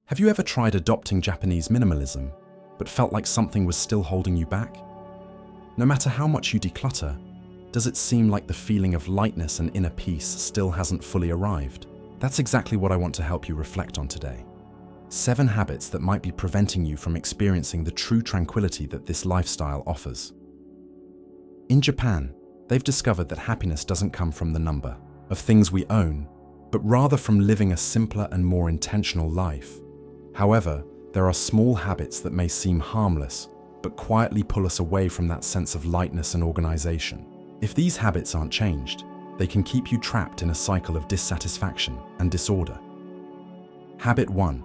Have you ever tried adopting Japanese minimalism, but felt like something was still holding you back? No matter how much you declutter, does it seem like the feeling of lightness and inner peace still hasn't fully arrived? That's exactly what I want to help you reflect on today. 7 habits that might be preventing you from experiencing the true tranquility that this lifestyle offers. In Japan, they've discovered that happiness doesn't come from the number of things we own, but rather from living a simpler and more intentional life. However, there are small habits that may seem harmless, but quietly pull us away from that sense of lightness and organization. If these habits aren't changed, they can keep you trapped in a cycle of dissatisfaction and disorder. Habit 1.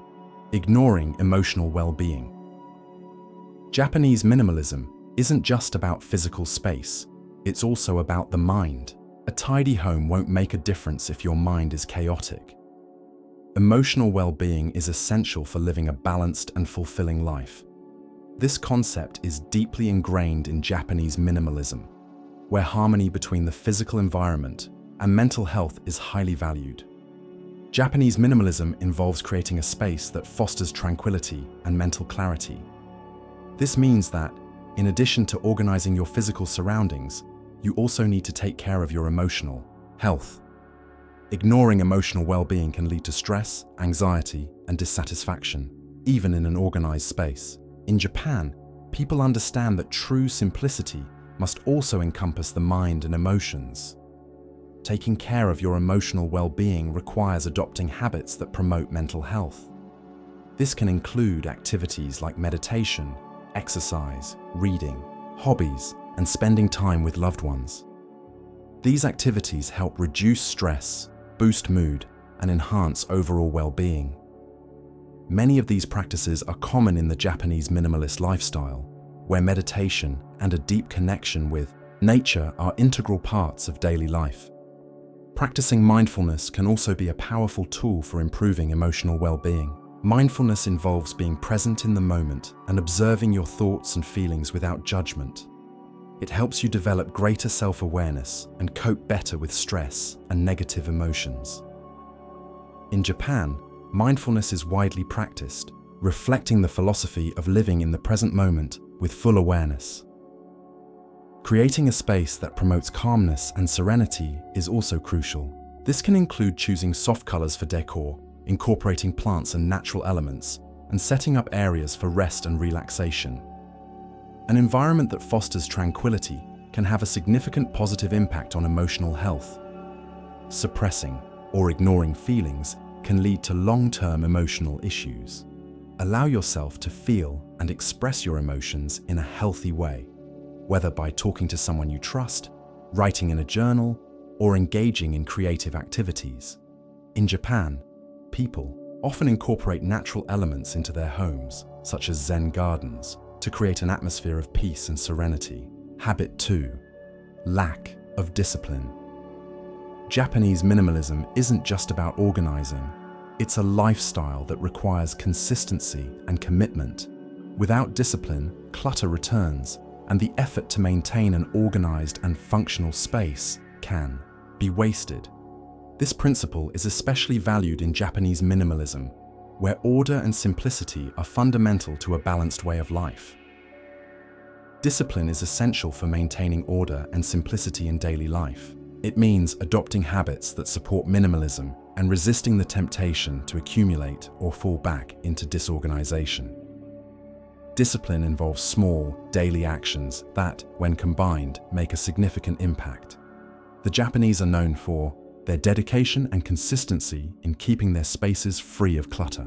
Ignoring emotional well-being. Japanese minimalism isn't just about physical space, it's also about the mind. A tidy home won't make a difference if your mind is chaotic. Emotional well-being is essential for living a balanced and fulfilling life. This concept is deeply ingrained in Japanese minimalism, where harmony between the physical environment and mental health is highly valued. Japanese minimalism involves creating a space that fosters tranquility and mental clarity. This means that, in addition to organizing your physical surroundings, you also need to take care of your emotional health. Ignoring emotional well-being can lead to stress, anxiety, and dissatisfaction, even in an organized space. In Japan, people understand that true simplicity must also encompass the mind and emotions. Taking care of your emotional well-being requires adopting habits that promote mental health. This can include activities like meditation, exercise, reading, hobbies, and spending time with loved ones. These activities help reduce stress, boost mood, and enhance overall well-being. Many of these practices are common in the Japanese minimalist lifestyle, where meditation and a deep connection with nature are integral parts of daily life. Practicing mindfulness can also be a powerful tool for improving emotional well-being. Mindfulness involves being present in the moment and observing your thoughts and feelings without judgment. It helps you develop greater self-awareness and cope better with stress and negative emotions. In Japan, mindfulness is widely practiced, reflecting the philosophy of living in the present moment with full awareness. Creating a space that promotes calmness and serenity is also crucial. This can include choosing soft colors for decor, incorporating plants and natural elements, and setting up areas for rest and relaxation. An environment that fosters tranquility can have a significant positive impact on emotional health. Suppressing or ignoring feelings can lead to long-term emotional issues. Allow yourself to feel and express your emotions in a healthy way, whether by talking to someone you trust, writing in a journal, or engaging in creative activities. In Japan, people often incorporate natural elements into their homes, such as Zen gardens, to create an atmosphere of peace and serenity. Habit 2. Lack of discipline. Japanese minimalism isn't just about organizing. It's a lifestyle that requires consistency and commitment. Without discipline, clutter returns, and the effort to maintain an organized and functional space can be wasted. This principle is especially valued in Japanese minimalism, where order and simplicity are fundamental to a balanced way of life. Discipline is essential for maintaining order and simplicity in daily life. It means adopting habits that support minimalism and resisting the temptation to accumulate or fall back into disorganization. Discipline involves small, daily actions that, when combined, make a significant impact. The Japanese are known for their dedication and consistency in keeping their spaces free of clutter.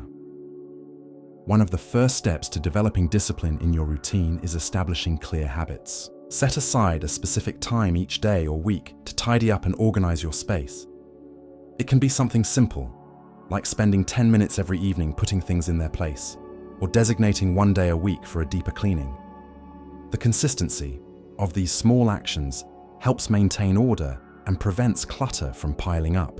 One of the first steps to developing discipline in your routine is establishing clear habits. Set aside a specific time each day or week to tidy up and organize your space. It can be something simple, like spending 10 minutes every evening putting things in their place, or designating one day a week for a deeper cleaning. The consistency of these small actions helps maintain order and prevents clutter from piling up.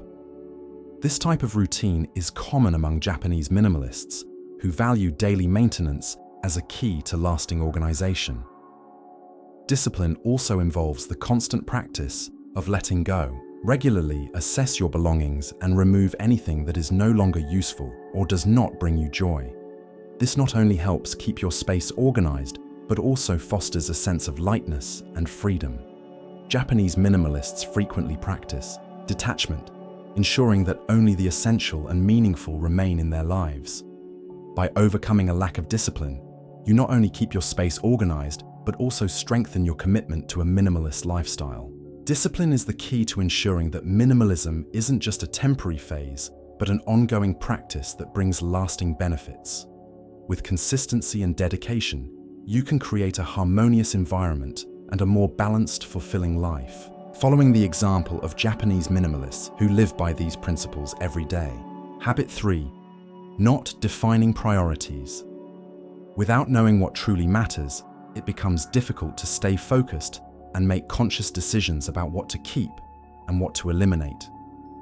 This type of routine is common among Japanese minimalists who value daily maintenance as a key to lasting organization. Discipline also involves the constant practice of letting go. Regularly assess your belongings and remove anything that is no longer useful or does not bring you joy. This not only helps keep your space organized, but also fosters a sense of lightness and freedom. Japanese minimalists frequently practice detachment, ensuring that only the essential and meaningful remain in their lives. By overcoming a lack of discipline, you not only keep your space organized, but also strengthen your commitment to a minimalist lifestyle. Discipline is the key to ensuring that minimalism isn't just a temporary phase, but an ongoing practice that brings lasting benefits. With consistency and dedication, you can create a harmonious environment and a more balanced, fulfilling life. Following the example of Japanese minimalists who live by these principles every day. Habit 3. Not defining priorities. Without knowing what truly matters, it becomes difficult to stay focused and make conscious decisions about what to keep and what to eliminate.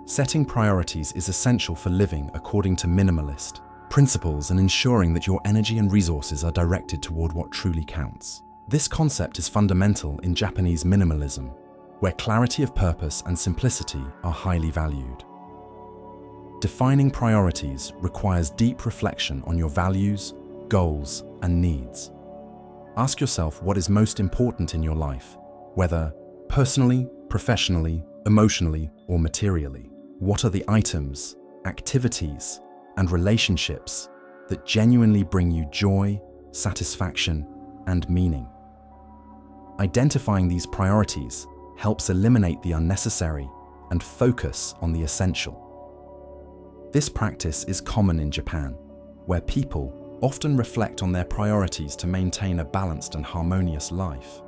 Setting priorities is essential for living according to minimalist principles and ensuring that your energy and resources are directed toward what truly counts. This concept is fundamental in Japanese minimalism, where clarity of purpose and simplicity are highly valued. Defining priorities requires deep reflection on your values, goals, and needs. Ask yourself what is most important in your life, whether personally, professionally, emotionally, or materially. What are the items, activities, and relationships that genuinely bring you joy, satisfaction, and meaning? Identifying these priorities helps eliminate the unnecessary and focus on the essential. This practice is common in Japan, where people often reflect on their priorities to maintain a balanced and harmonious life.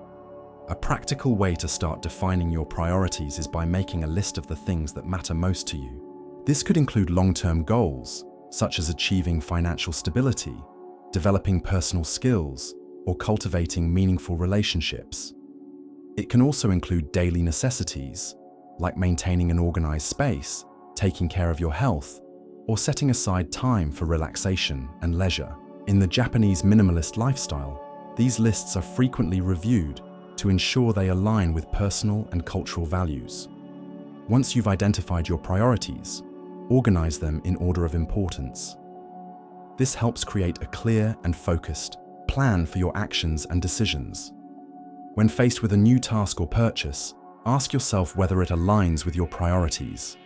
A practical way to start defining your priorities is by making a list of the things that matter most to you. This could include long-term goals, such as achieving financial stability, developing personal skills, or cultivating meaningful relationships. It can also include daily necessities, like maintaining an organized space, taking care of your health, or setting aside time for relaxation and leisure. In the Japanese minimalist lifestyle, these lists are frequently reviewed to ensure they align with personal and cultural values. Once you've identified your priorities, organize them in order of importance. This helps create a clear and focused plan for your actions and decisions. When faced with a new task or purchase, ask yourself whether it aligns with your priorities.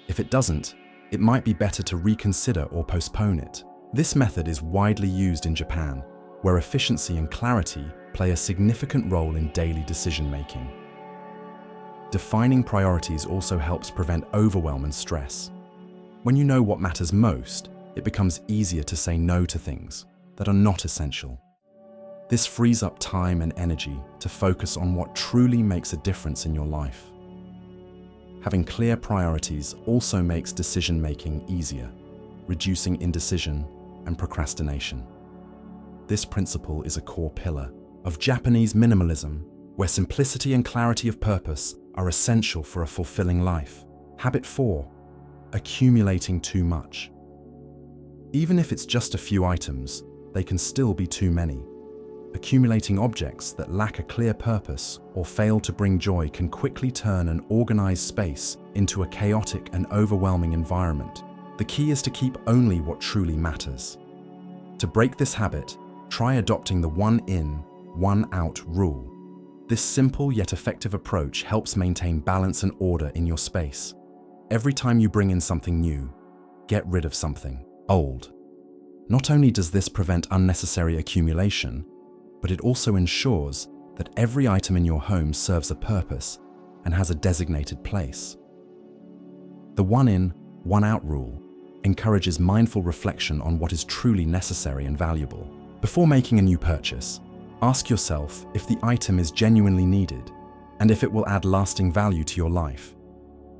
If it doesn't, it might be better to reconsider or postpone it. This method is widely used in Japan, where efficiency and clarity play a significant role in daily decision-making. Defining priorities also helps prevent overwhelm and stress. When you know what matters most, it becomes easier to say no to things that are not essential. This frees up time and energy to focus on what truly makes a difference in your life. Having clear priorities also makes decision-making easier, reducing indecision and procrastination. This principle is a core pillar of Japanese minimalism, where simplicity and clarity of purpose are essential for a fulfilling life. Habit 4. Accumulating too much. Even if it's just a few items, they can still be too many. Accumulating objects that lack a clear purpose or fail to bring joy can quickly turn an organized space into a chaotic and overwhelming environment. The key is to keep only what truly matters. To break this habit, try adopting the one in, one out rule. This simple yet effective approach helps maintain balance and order in your space. Every time you bring in something new, get rid of something old. Not only does this prevent unnecessary accumulation, but it also ensures that every item in your home serves a purpose and has a designated place. The one in, one out rule encourages mindful reflection on what is truly necessary and valuable. Before making a new purchase, ask yourself if the item is genuinely needed and if it will add lasting value to your life.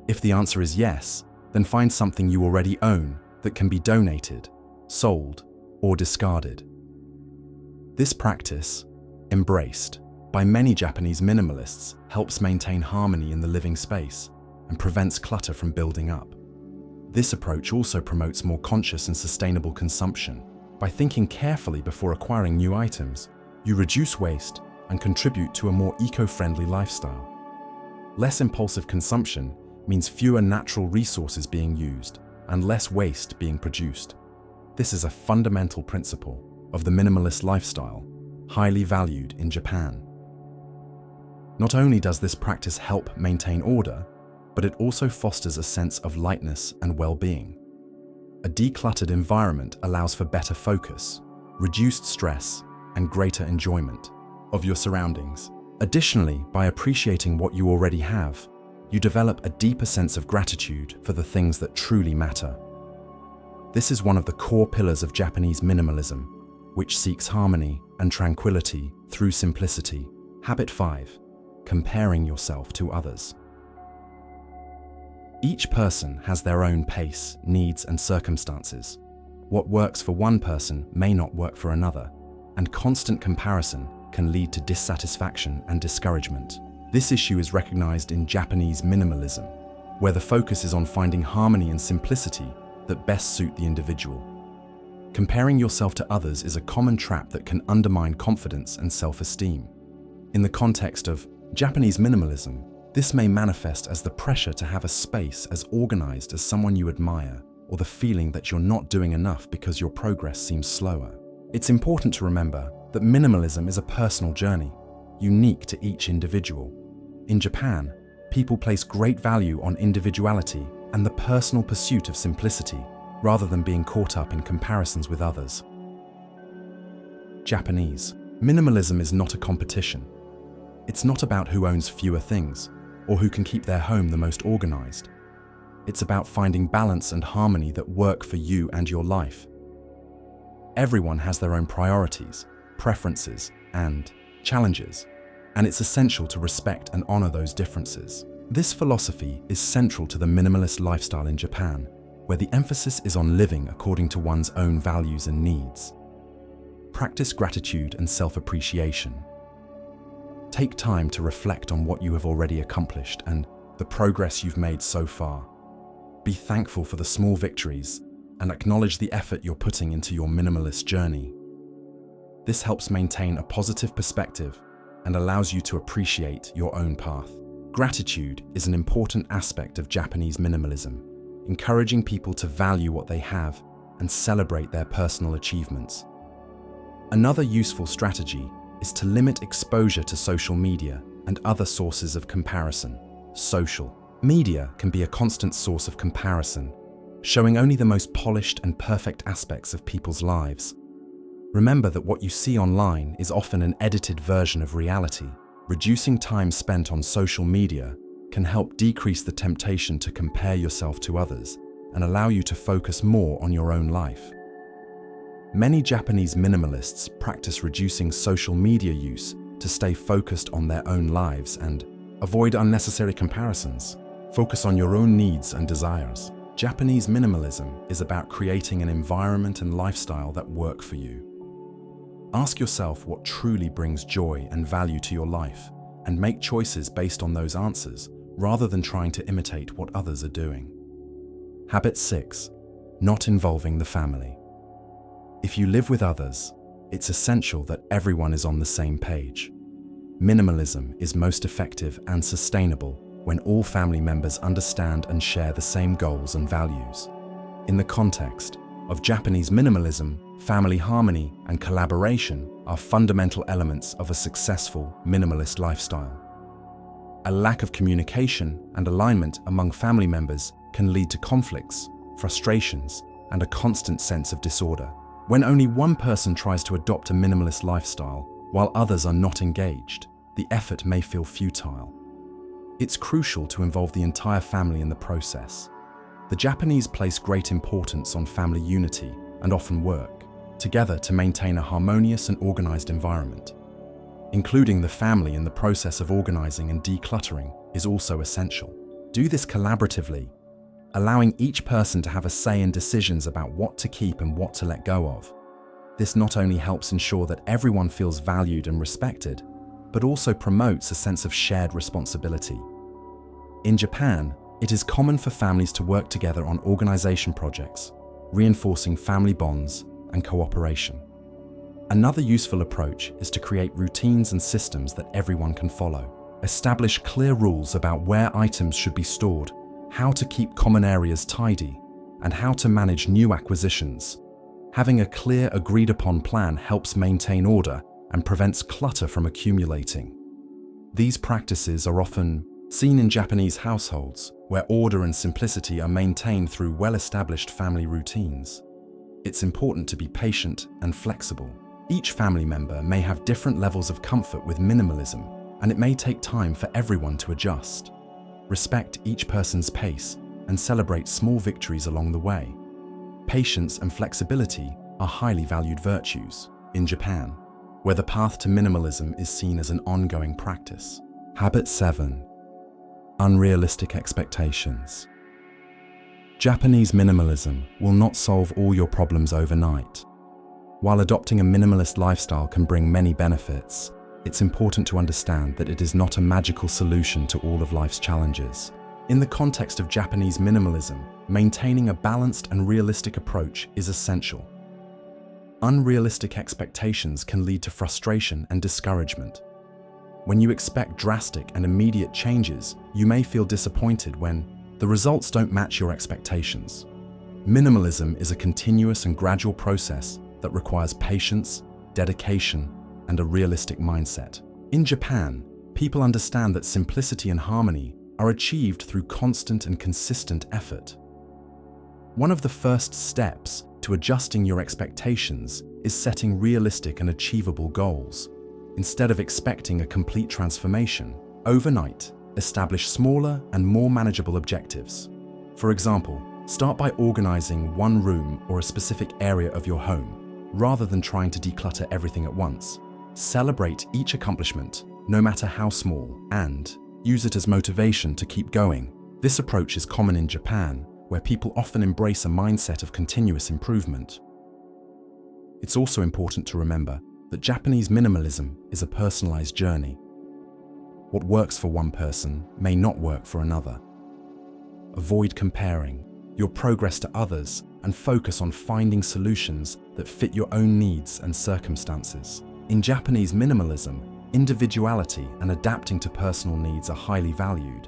If the answer is yes, then find something you already own that can be donated, sold, or discarded. This practice, embraced by many Japanese minimalists, helps maintain harmony in the living space and prevents clutter from building up. This approach also promotes more conscious and sustainable consumption. By thinking carefully before acquiring new items, you reduce waste and contribute to a more eco-friendly lifestyle. Less impulsive consumption means fewer natural resources being used and less waste being produced. This is a fundamental principle of the minimalist lifestyle, highly valued in Japan. Not only does this practice help maintain order, but it also fosters a sense of lightness and well-being. A decluttered environment allows for better focus, reduced stress, and greater enjoyment of your surroundings. Additionally, by appreciating what you already have, you develop a deeper sense of gratitude for the things that truly matter. This is one of the core pillars of Japanese minimalism, which seeks harmony and tranquility through simplicity. Habit 5. Comparing yourself to others. Each person has their own pace, needs, and circumstances. What works for one person may not work for another, and constant comparison can lead to dissatisfaction and discouragement. This issue is recognized in Japanese minimalism, where the focus is on finding harmony and simplicity that best suit the individual. Comparing yourself to others is a common trap that can undermine confidence and self-esteem. In the context of Japanese minimalism, this may manifest as the pressure to have a space as organized as someone you admire, or the feeling that you're not doing enough because your progress seems slower. It's important to remember that minimalism is a personal journey, unique to each individual. In Japan, people place great value on individuality and the personal pursuit of simplicity, rather than being caught up in comparisons with others. Japanese minimalism is not a competition. It's not about who owns fewer things, or who can keep their home the most organized. It's about finding balance and harmony that work for you and your life. Everyone has their own priorities, preferences, and challenges, and it's essential to respect and honor those differences. This philosophy is central to the minimalist lifestyle in Japan, where the emphasis is on living according to one's own values and needs. Practice gratitude and self-appreciation. Take time to reflect on what you have already accomplished and the progress you've made so far. Be thankful for the small victories and acknowledge the effort you're putting into your minimalist journey. This helps maintain a positive perspective and allows you to appreciate your own path. Gratitude is an important aspect of Japanese minimalism, encouraging people to value what they have and celebrate their personal achievements. Another useful strategy is to limit exposure to social media and other sources of comparison. Social media can be a constant source of comparison, showing only the most polished and perfect aspects of people's lives. Remember that what you see online is often an edited version of reality. Reducing time spent on social media can help decrease the temptation to compare yourself to others and allow you to focus more on your own life. Many Japanese minimalists practice reducing social media use to stay focused on their own lives and avoid unnecessary comparisons. Focus on your own needs and desires. Japanese minimalism is about creating an environment and lifestyle that work for you. Ask yourself what truly brings joy and value to your life, and make choices based on those answers, rather than trying to imitate what others are doing. Habit 6. Not involving the family. If you live with others, it's essential that everyone is on the same page. Minimalism is most effective and sustainable when all family members understand and share the same goals and values. In the context of Japanese minimalism, family harmony and collaboration are fundamental elements of a successful minimalist lifestyle. A lack of communication and alignment among family members can lead to conflicts, frustrations, and a constant sense of disorder. When only one person tries to adopt a minimalist lifestyle while others are not engaged, the effort may feel futile. It's crucial to involve the entire family in the process. The Japanese place great importance on family unity and often work together to maintain a harmonious and organized environment. Including the family in the process of organizing and decluttering is also essential. Do this collaboratively, allowing each person to have a say in decisions about what to keep and what to let go of. This not only helps ensure that everyone feels valued and respected, but also promotes a sense of shared responsibility. In Japan, it is common for families to work together on organization projects, reinforcing family bonds and cooperation. Another useful approach is to create routines and systems that everyone can follow. Establish clear rules about where items should be stored, how to keep common areas tidy, and how to manage new acquisitions. Having a clear, agreed-upon plan helps maintain order and prevents clutter from accumulating. These practices are often seen in Japanese households, where order and simplicity are maintained through well-established family routines. It's important to be patient and flexible. Each family member may have different levels of comfort with minimalism, and it may take time for everyone to adjust. Respect each person's pace and celebrate small victories along the way. Patience and flexibility are highly valued virtues in Japan, where the path to minimalism is seen as an ongoing practice. Habit 7. Unrealistic expectations. Japanese minimalism will not solve all your problems overnight. While adopting a minimalist lifestyle can bring many benefits, it's important to understand that it is not a magical solution to all of life's challenges. In the context of Japanese minimalism, maintaining a balanced and realistic approach is essential. Unrealistic expectations can lead to frustration and discouragement. When you expect drastic and immediate changes, you may feel disappointed when the results don't match your expectations. Minimalism is a continuous and gradual process that requires patience, dedication, and a realistic mindset. In Japan, people understand that simplicity and harmony are achieved through constant and consistent effort. One of the first steps to adjusting your expectations is setting realistic and achievable goals. Instead of expecting a complete transformation overnight, establish smaller and more manageable objectives. For example, start by organizing one room or a specific area of your home, rather than trying to declutter everything at once. Celebrate each accomplishment, no matter how small, and use it as motivation to keep going. This approach is common in Japan, where people often embrace a mindset of continuous improvement. It's also important to remember that Japanese minimalism is a personalized journey. What works for one person may not work for another. Avoid comparing your progress to others and focus on finding solutions that fit your own needs and circumstances. In Japanese minimalism, individuality and adapting to personal needs are highly valued.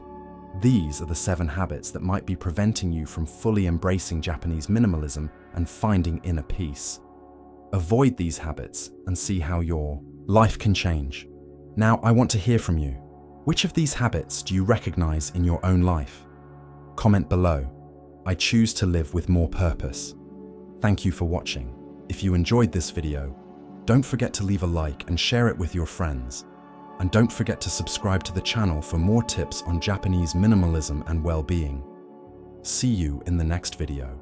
These are the 7 habits that might be preventing you from fully embracing Japanese minimalism and finding inner peace. Avoid these habits and see how your life can change. Now, I want to hear from you. Which of these habits do you recognize in your own life? Comment below. I choose to live with more purpose. Thank you for watching. If you enjoyed this video, don't forget to leave a like and share it with your friends. And don't forget to subscribe to the channel for more tips on Japanese minimalism and well-being. See you in the next video.